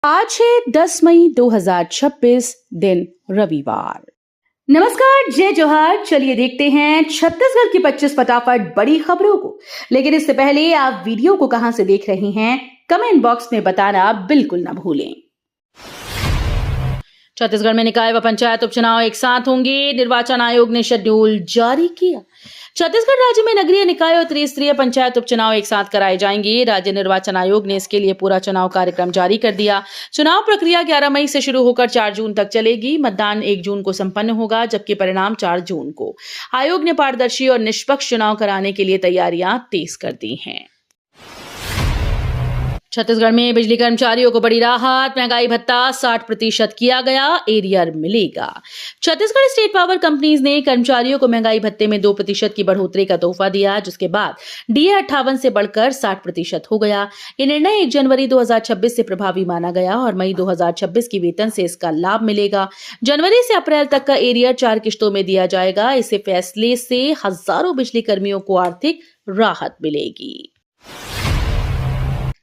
आज है 10 मई 2026 दिन रविवार। नमस्कार, जय जोहार। चलिए देखते हैं छत्तीसगढ़ की 25 फटाफट बड़ी खबरों को। लेकिन इससे पहले आप वीडियो को कहां से देख रहे हैं, कमेंट बॉक्स में बताना बिल्कुल न भूलें। छत्तीसगढ़ में निकाय व पंचायत उपचुनाव एक साथ होंगे, निर्वाचन आयोग ने शेड्यूल जारी किया। छत्तीसगढ़ राज्य में नगरीय निकाय और त्रिस्तरीय पंचायत उपचुनाव एक साथ कराए जाएंगे। राज्य निर्वाचन आयोग ने इसके लिए पूरा चुनाव कार्यक्रम जारी कर दिया। चुनाव प्रक्रिया 11 मई से शुरू होकर 4 जून तक चलेगी। मतदान 1 जून को संपन्न होगा, जबकि परिणाम 4 जून को। आयोग ने पारदर्शी और निष्पक्ष चुनाव कराने के लिए तैयारियां तेज कर दी हैं। छत्तीसगढ़ में बिजली कर्मचारियों को बड़ी राहत, महंगाई भत्ता 60% किया गया, एरियर मिलेगा। छत्तीसगढ़ स्टेट पावर कंपनीज ने कर्मचारियों को महंगाई भत्ते में 2% की बढ़ोतरी का तोहफा दिया, जिसके बाद डीए 58 से बढ़कर 60% हो गया। ये निर्णय 1 जनवरी 2026 से प्रभावी माना गया और मई 2026 की वेतन से इसका लाभ मिलेगा। जनवरी से अप्रैल तक का एरियर 4 किश्तों में दिया जाएगा। इस फैसले से हजारों बिजली कर्मियों को आर्थिक राहत मिलेगी।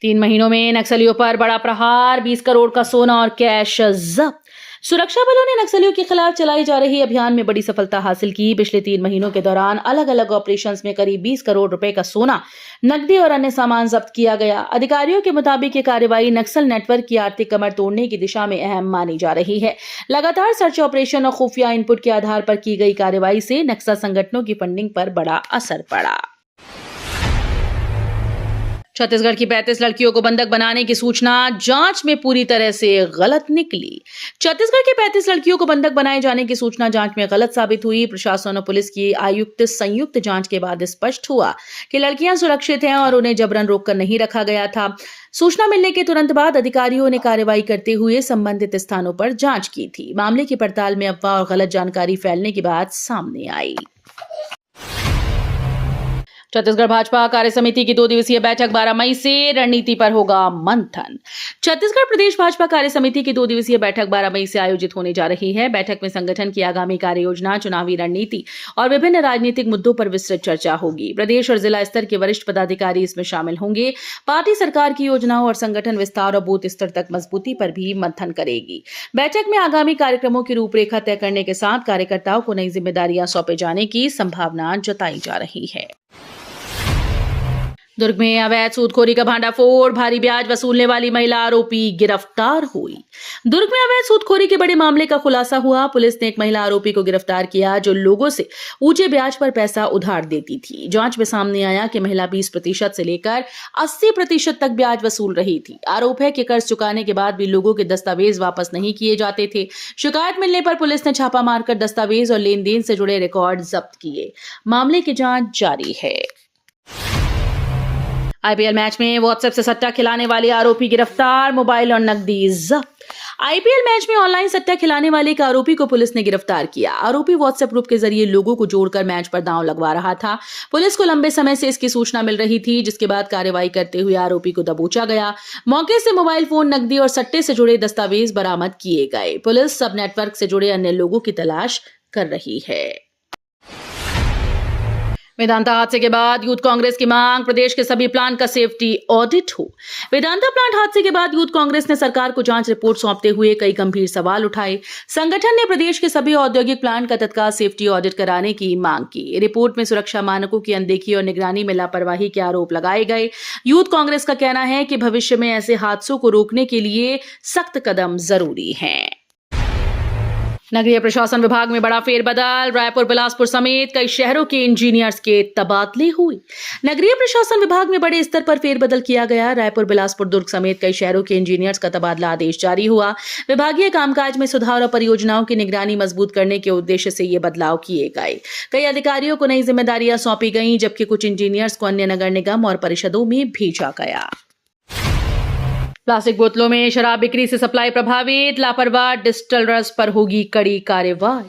3 महीनों में नक्सलियों पर बड़ा प्रहार, 20 करोड़ का सोना और कैश जब्त। सुरक्षा बलों ने नक्सलियों के खिलाफ चलाई जा रही अभियान में बड़ी सफलता हासिल की। पिछले 3 महीनों के दौरान अलग अलग ऑपरेशंस में करीब 20 करोड़ रुपए का सोना, नकदी और अन्य सामान जब्त किया गया। अधिकारियों के मुताबिक ये कार्रवाई नक्सल नेटवर्क की आर्थिक कमर तोड़ने की दिशा में अहम मानी जा रही है। लगातार सर्च ऑपरेशन और खुफिया इनपुट के आधार पर की गई कार्रवाई से नक्सल संगठनों की फंडिंग पर बड़ा असर पड़ा। छत्तीसगढ़ की 35 लड़कियों को बंधक बनाने की सूचना जांच में पूरी तरह से गलत निकली। छत्तीसगढ़ की 35 लड़कियों को बंधक बनाए जाने की सूचना जांच में गलत साबित हुई। प्रशासन और पुलिस की आयुक्त संयुक्त जांच के बाद स्पष्ट हुआ कि लड़कियां सुरक्षित हैं और उन्हें जबरन रोककर नहीं रखा गया था। सूचना मिलने के तुरंत बाद अधिकारियों ने कार्रवाई करते हुए संबंधित स्थानों पर जांच की थी। मामले की पड़ताल में अफवाह और गलत जानकारी फैलने की बात सामने आई। छत्तीसगढ़ भाजपा कार्य समिति की 2 दिवसीय बैठक 12 मई से, रणनीति पर होगा मंथन। छत्तीसगढ़ प्रदेश भाजपा कार्य समिति की 2 दिवसीय बैठक 12 मई से आयोजित होने जा रही है। बैठक में संगठन की आगामी कार्य योजना, चुनावी रणनीति और विभिन्न राजनीतिक मुद्दों पर विस्तृत चर्चा होगी। प्रदेश और जिला स्तर के वरिष्ठ पदाधिकारी इसमें शामिल होंगे। पार्टी सरकार की योजनाओं और संगठन विस्तार और बूथ स्तर तक मजबूती पर भी मंथन करेगी। बैठक में आगामी कार्यक्रमों की रूपरेखा तय करने के साथ कार्यकर्ताओं को नई जिम्मेदारियां सौंपे जाने की संभावना जताई जा रही है। दुर्ग में अवैध सूदखोरी का भांडाफोड़, भारी ब्याज वसूलने वाली महिला आरोपी गिरफ्तार हुई। दुर्ग में अवैध सूदखोरी के बड़े मामले का खुलासा हुआ। पुलिस ने एक महिला आरोपी को गिरफ्तार किया जो लोगों से ऊंचे ब्याज पर पैसा उधार देती थी। जांच में सामने आया कि महिला 20% से लेकर 80% तक ब्याज वसूल रही थी। आरोप है कि कर्ज चुकाने के बाद भी लोगों के दस्तावेज वापस नहीं किए जाते थे। शिकायत मिलने पर पुलिस ने छापा मारकर दस्तावेज और लेन देन से जुड़े रिकॉर्ड जब्त किए। मामले की जांच जारी है। आईपीएल मैच में व्हाट्सएप से सट्टा खिलाने वाले आरोपी गिरफ्तार, मोबाइल और नकदी जब्त। आईपीएल मैच में ऑनलाइन सट्टा खिलाने वाले एक आरोपी को पुलिस ने गिरफ्तार किया। आरोपी व्हाट्सएप ग्रुप के जरिए लोगों को जोड़कर मैच पर दांव लगवा रहा था। पुलिस को लंबे समय से इसकी सूचना मिल रही थी, जिसके बाद कार्रवाई करते हुए आरोपी को दबोचा गया। मौके से मोबाइल फोन, नकदी और सट्टे से जुड़े दस्तावेज बरामद किए गए। पुलिस सब नेटवर्क से जुड़े अन्य लोगों की तलाश कर रही है। वेदांता हादसे के बाद यूथ कांग्रेस की मांग, प्रदेश के सभी प्लांट का सेफ्टी ऑडिट हो। वेदांता प्लांट हादसे के बाद यूथ कांग्रेस ने सरकार को जांच रिपोर्ट सौंपते हुए कई गंभीर सवाल उठाए। संगठन ने प्रदेश के सभी औद्योगिक प्लांट का तत्काल सेफ्टी ऑडिट कराने की मांग की। रिपोर्ट में सुरक्षा मानकों की अनदेखी और निगरानी में लापरवाही के आरोप लगाए गए। यूथ कांग्रेस का कहना है कि भविष्य में ऐसे हादसों को रोकने के लिए सख्त कदम जरूरी हैं। नगरीय प्रशासन विभाग में बड़ा फेरबदल, रायपुर, बिलासपुर समेत कई शहरों के इंजीनियर्स के तबादले हुए। नगरीय प्रशासन विभाग में बड़े स्तर पर फेरबदल किया गया। रायपुर, बिलासपुर, दुर्ग समेत कई शहरों के इंजीनियर्स का तबादला आदेश जारी हुआ। विभागीय कामकाज में सुधार और परियोजनाओं की निगरानी मजबूत करने के उद्देश्य से ये बदलाव किए गए। कई अधिकारियों को नई जिम्मेदारियां सौंपी गईं, जबकि कुछ इंजीनियर्स को अन्य नगर निगम और परिषदों में भेजा गया। प्लास्टिक बोतलों में शराब बिक्री से सप्लाई प्रभावित, लापरवाह डिस्टिलर्स पर होगी कड़ी कार्रवाई।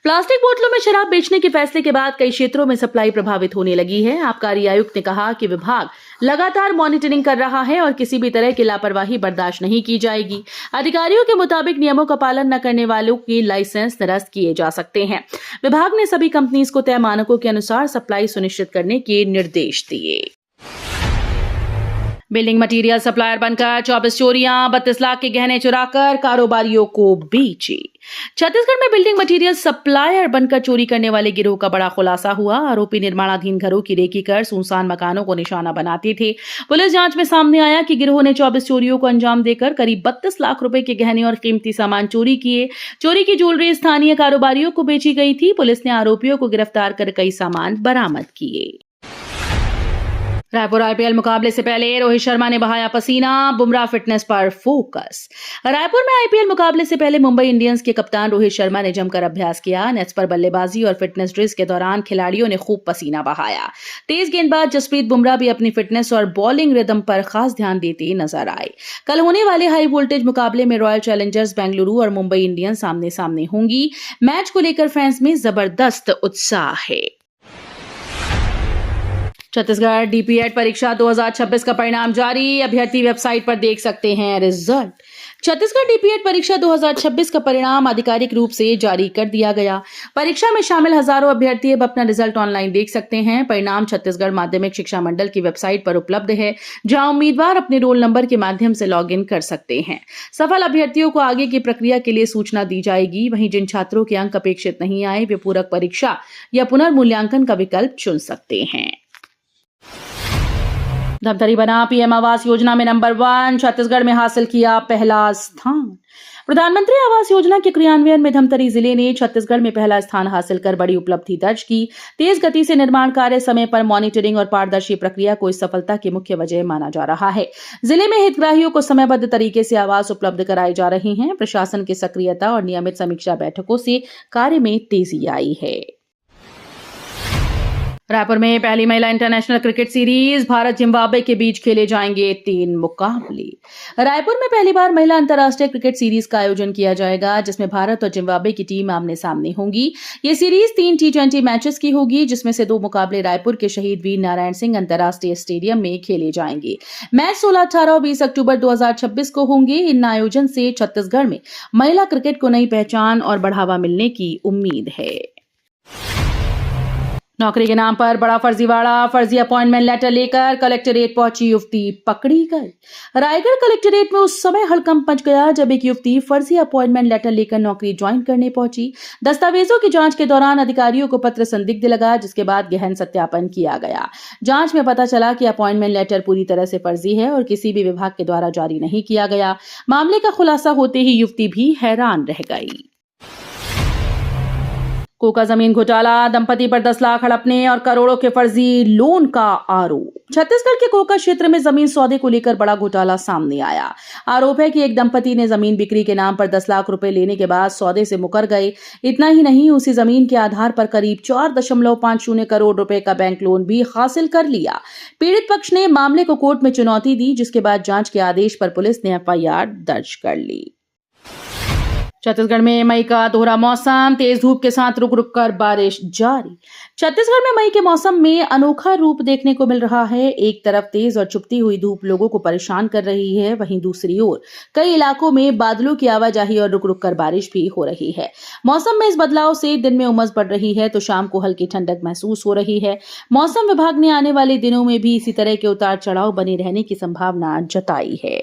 प्लास्टिक बोतलों में शराब बेचने के फैसले के बाद कई क्षेत्रों में सप्लाई प्रभावित होने लगी है। आबकारी आयुक्त ने कहा कि विभाग लगातार मॉनिटरिंग कर रहा है और किसी भी तरह की लापरवाही बर्दाश्त नहीं की जाएगी। अधिकारियों के मुताबिक नियमों का पालन न करने वालों के लाइसेंस निरस्त किए जा सकते हैं। विभाग ने सभी कंपनीज को तय मानकों के अनुसार सप्लाई सुनिश्चित करने के निर्देश दिए। बिल्डिंग मटेरियल सप्लायर बनकर 24 चोरियां, 32 लाख के गहने चुराकर कारोबारियों को बेची। छत्तीसगढ़ में बिल्डिंग मटेरियल सप्लायर बनकर चोरी करने वाले गिरोह का बड़ा खुलासा हुआ। आरोपी निर्माणाधीन घरों की रेकी कर सुनसान मकानों को निशाना बनाते थे। पुलिस जांच में सामने आया कि गिरोह ने 24 चोरियों को अंजाम देकर करीब 32 लाख रुपए के गहने और कीमती सामान चोरी किए। चोरी की ज्वेलरी स्थानीय कारोबारियों को बेची गई थी। पुलिस ने आरोपियों को गिरफ्तार कर कई सामान बरामद किए। रायपुर आईपीएल मुकाबले से पहले रोहित शर्मा ने बहाया पसीना, बुमराह फिटनेस पर फोकस। रायपुर में आईपीएल मुकाबले से पहले मुंबई इंडियंस के कप्तान रोहित शर्मा ने जमकर अभ्यास किया। नेट्स पर बल्लेबाजी और फिटनेस ड्रिल्स के दौरान खिलाड़ियों ने खूब पसीना बहाया। तेज गेंदबाज जसप्रीत बुमराह भी अपनी फिटनेस और बॉलिंग रिदम पर खास ध्यान देते नजर आए। कल होने वाले हाई वोल्टेज मुकाबले में रॉयल चैलेंजर्स बेंगलुरु और मुंबई इंडियंस आमने सामने होंगी। मैच को लेकर फैंस में जबरदस्त उत्साह है। छत्तीसगढ़ डीपीएड परीक्षा 2026 का परिणाम जारी, अभ्यर्थी वेबसाइट पर देख सकते हैं रिजल्ट। छत्तीसगढ़ डीपीएड परीक्षा 2026 का परिणाम आधिकारिक रूप से जारी कर दिया गया। परीक्षा में शामिल हजारों अभ्यर्थी अब अपना रिजल्ट ऑनलाइन देख सकते हैं। परिणाम छत्तीसगढ़ माध्यमिक शिक्षा मंडल की वेबसाइट पर उपलब्ध है, जहां उम्मीदवार अपने रोल नंबर के माध्यम से लॉगिन कर सकते हैं। सफल अभ्यर्थियों को आगे की प्रक्रिया के लिए सूचना दी जाएगी। वहीं जिन छात्रों के अंक अपेक्षित नहीं आए, वे पूरक परीक्षा या पुनर्मूल्यांकन का विकल्प चुन सकते हैं। धमतरी बना पीएम आवास योजना में नंबर 1, छत्तीसगढ़ में हासिल किया पहला स्थान। प्रधानमंत्री आवास योजना के क्रियान्वयन में धमतरी जिले ने छत्तीसगढ़ में पहला स्थान हासिल कर बड़ी उपलब्धि दर्ज की। तेज गति से निर्माण कार्य, समय पर मॉनिटरिंग और पारदर्शी प्रक्रिया को इस सफलता की मुख्य वजह माना जा रहा है। जिले में हितग्राहियों को समयबद्ध तरीके से आवास उपलब्ध कराए जा रहे हैं। प्रशासन की सक्रियता और नियमित समीक्षा बैठकों से कार्य में तेजी आई है। रायपुर में पहली महिला international cricket series, Bharat Zimbabwe के बीच खेले जाएंगे 3 मुकाबले। रायपुर में पहली बार महिला अंतर्राष्ट्रीय क्रिकेट सीरीज का आयोजन किया जाएगा, जिसमें भारत और जिम्बाब्वे की टीम आमने सामने होंगी। ये सीरीज 3 T20 मैचेस की होगी, जिसमें से 2 मुकाबले रायपुर के शहीद वीर नारायण सिंह अंतर्राष्ट्रीय स्टेडियम में खेले जाएंगे। मैच 16, 18 और 20 अक्टूबर 2026 को होंगे। इन आयोजन से छत्तीसगढ़ में महिला क्रिकेट को नई पहचान और बढ़ावा मिलने की उम्मीद है। नौकरी के नाम पर बड़ा फर्जीवाड़ा, फर्जी अपॉइंटमेंट लेटर लेकर कलेक्टरेट पहुंची युवती पकड़ी गई। रायगढ़ कलेक्टरेट में उस समय हड़कंप मच गया जब एक युवती फर्जी अपॉइंटमेंट लेटर लेकर नौकरी ज्वाइन करने पहुंची। दस्तावेजों की जांच के दौरान अधिकारियों को पत्र संदिग्ध लगा, जिसके बाद गहन सत्यापन किया गया। जांच में पता चला कि अपॉइंटमेंट लेटर पूरी तरह से फर्जी है और किसी भी विभाग के द्वारा जारी नहीं किया गया। मामले का खुलासा होते ही युवती भी हैरान रह गई। कोका जमीन घोटाला, दंपति पर 10 लाख हड़पने और करोड़ों के फर्जी लोन का आरोप। छत्तीसगढ़ के कोका क्षेत्र में जमीन सौदे को लेकर बड़ा घोटाला सामने आया। आरोप है कि एक दंपति ने जमीन बिक्री के नाम पर 10 लाख रुपए लेने के बाद सौदे से मुकर गए। इतना ही नहीं, उसी जमीन के आधार पर करीब 4.50 करोड़ रुपए का बैंक लोन भी हासिल कर लिया। पीड़ित पक्ष ने मामले को कोर्ट में चुनौती दी, जिसके बाद जांच के आदेश पर पुलिस ने एफआईआर दर्ज कर ली। छत्तीसगढ़ में मई का दोहरा मौसम, तेज धूप के साथ रुक रुक कर बारिश जारी। छत्तीसगढ़ में मई के मौसम में अनोखा रूप देखने को मिल रहा है। एक तरफ तेज और चुभती हुई धूप लोगों को परेशान कर रही है, वहीं दूसरी ओर कई इलाकों में बादलों की आवाजाही और रुक रुक कर बारिश भी हो रही है। मौसम में इस बदलाव से दिन में उमस बढ़ रही है तो शाम को हल्की ठंडक महसूस हो रही है। मौसम विभाग ने आने वाले दिनों में भी इसी तरह के उतार चढ़ाव बने रहने की संभावना जताई है।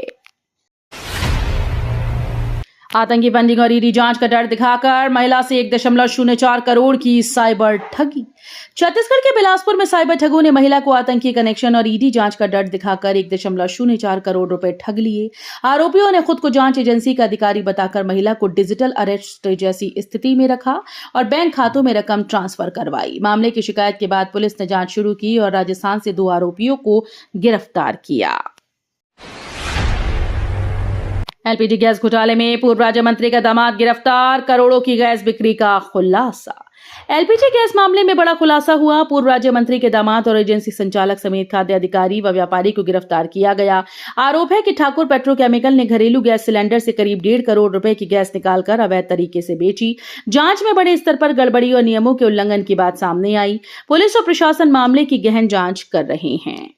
आतंकी फंडिंग और ईडी जांच का डर दिखाकर महिला से 1.04 करोड़ की साइबर ठगी। छत्तीसगढ़ के बिलासपुर में साइबर ठगों ने महिला को आतंकी कनेक्शन और ईडी जांच का डर दिखाकर 1.04 करोड़ रुपए ठग लिए। आरोपियों ने खुद को जांच एजेंसी का अधिकारी बताकर महिला को डिजिटल अरेस्ट जैसी स्थिति में रखा और बैंक खातों में रकम ट्रांसफर करवाई। मामले की शिकायत के बाद पुलिस ने जांच शुरू की और राजस्थान से 2 आरोपियों को गिरफ्तार किया। एलपीजी गैस घोटाले में पूर्व राज्य मंत्री का दामाद गिरफ्तार, करोड़ों की गैस बिक्री का खुलासा। एलपीजी गैस मामले में बड़ा खुलासा हुआ। पूर्व राज्य मंत्री के दामाद और एजेंसी संचालक समेत खाद्य अधिकारी व व्यापारी को गिरफ्तार किया गया। आरोप है कि ठाकुर पेट्रोकेमिकल ने घरेलू गैस सिलेंडर से करीब 1.5 करोड़ रुपए की गैस निकालकर अवैध तरीके से बेची। जांच में बड़े स्तर पर गड़बड़ी और नियमों के उल्लंघन की बात सामने आई। पुलिस और प्रशासन मामले की गहन जांच कर रहे हैं।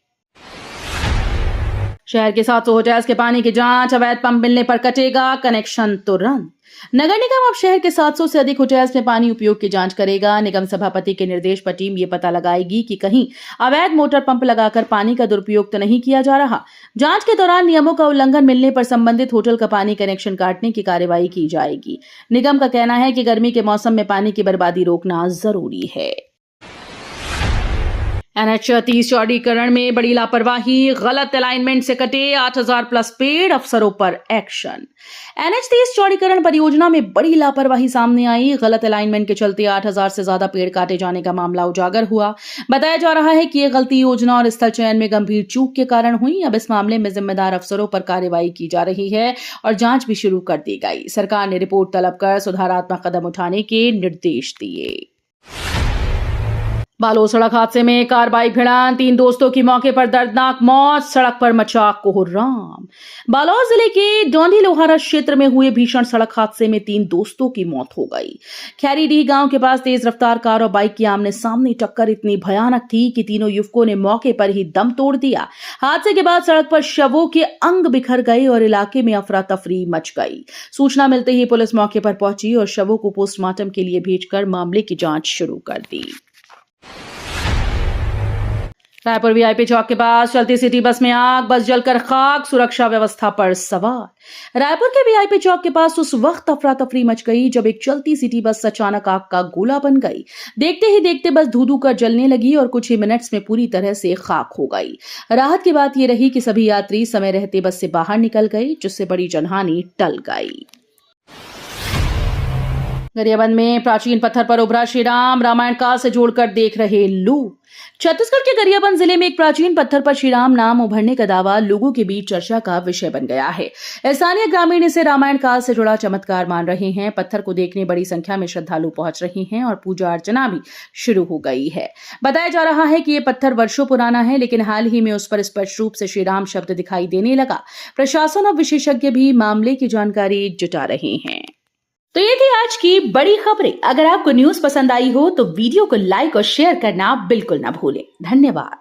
शहर के 700 होटल्स के पानी की जांच, अवैध पंप मिलने पर कटेगा कनेक्शन तुरंत। नगर निगम अब शहर के 700 से अधिक होटल्स में पानी उपयोग की जांच करेगा। निगम सभापति के निर्देश पर टीम ये पता लगाएगी कि कहीं अवैध मोटर पंप लगाकर पानी का दुरुपयोग तो नहीं किया जा रहा। जांच के दौरान नियमों का उल्लंघन मिलने पर संबंधित होटल का पानी कनेक्शन काटने की कार्रवाई की जाएगी। निगम का कहना है कि गर्मी के मौसम में पानी की बर्बादी रोकना जरूरी है। NH 30 चौड़ीकरण में बड़ी लापरवाही, गलत अलाइनमेंट से कटे 8000 प्लस पेड़, अफसरों पर एक्शन। NH 30 चौड़ीकरण परियोजना में बड़ी लापरवाही सामने आई। गलत अलाइनमेंट के चलते 8000 से ज्यादा पेड़ काटे जाने का मामला उजागर हुआ। बताया जा रहा है कि यह गलती योजना और स्थल चयन में गंभीर चूक के कारण हुई। अब इस मामले में जिम्मेदार अफसरों पर कार्रवाई की जा रही है और जांच भी शुरू कर दी गई। सरकार ने रिपोर्ट तलब कर सुधारात्मक कदम उठाने के निर्देश दिए। बालोद सड़क हादसे में कार बाइक भिड़ंत, 3 दोस्तों की मौके पर दर्दनाक मौत, सड़क पर मचा कोहराम। बालोद जिले के डोंडी लोहारा क्षेत्र में हुए भीषण सड़क हादसे में 3 दोस्तों की मौत हो गई। खैरीडीह गांव के पास तेज रफ्तार कार और बाइक की आमने सामने टक्कर इतनी भयानक थी कि तीनों युवकों ने मौके पर ही दम तोड़ दिया। हादसे के बाद सड़क पर शवों के अंग बिखर गए और इलाके में अफरा तफरी मच गई। सूचना मिलते ही पुलिस मौके पर पहुंची और शवों को पोस्टमार्टम के लिए भेजकर मामले की जांच शुरू कर दी। रायपुर वीआईपी चौक के पास चलती सिटी बस में आग, बस जलकर खाक, सुरक्षा व्यवस्था पर सवाल। रायपुर के वीआईपी चौक के पास उस वक्त अफरा तफरी मच गई जब एक चलती सिटी बस अचानक आग का गोला बन गई। देखते ही देखते बस धू धू कर जलने लगी और कुछ ही मिनट्स में पूरी तरह से खाक हो गई। राहत की बात यह रही कि सभी यात्री समय रहते बस से बाहर निकल गए, जिससे बड़ी जनहानि टल गई। गरियाबंद में प्राचीन पत्थर पर उभरा श्री राम, रामायण काल से जोड़कर देख रहे लोग। छत्तीसगढ़ के गरियाबंद जिले में एक प्राचीन पत्थर पर श्री राम नाम उभरने का दावा लोगों के बीच चर्चा का विषय बन गया है। स्थानीय ग्रामीण इसे रामायण काल से जुड़ा चमत्कार मान रहे हैं। पत्थर को देखने बड़ी संख्या में श्रद्धालु पहुंच रहे हैं और पूजा अर्चना भी शुरू हो गई है। बताया जा रहा है कि यह पत्थर वर्षों पुराना है, लेकिन हाल ही में उस पर स्पष्ट रूप से श्री राम शब्द दिखाई देने लगा। प्रशासन और विशेषज्ञ भी मामले की जानकारी जुटा रहे हैं। तो ये थी आज की बड़ी खबरें। अगर आपको न्यूज पसंद आई हो तो वीडियो को लाइक और शेयर करना बिल्कुल ना भूलें। धन्यवाद।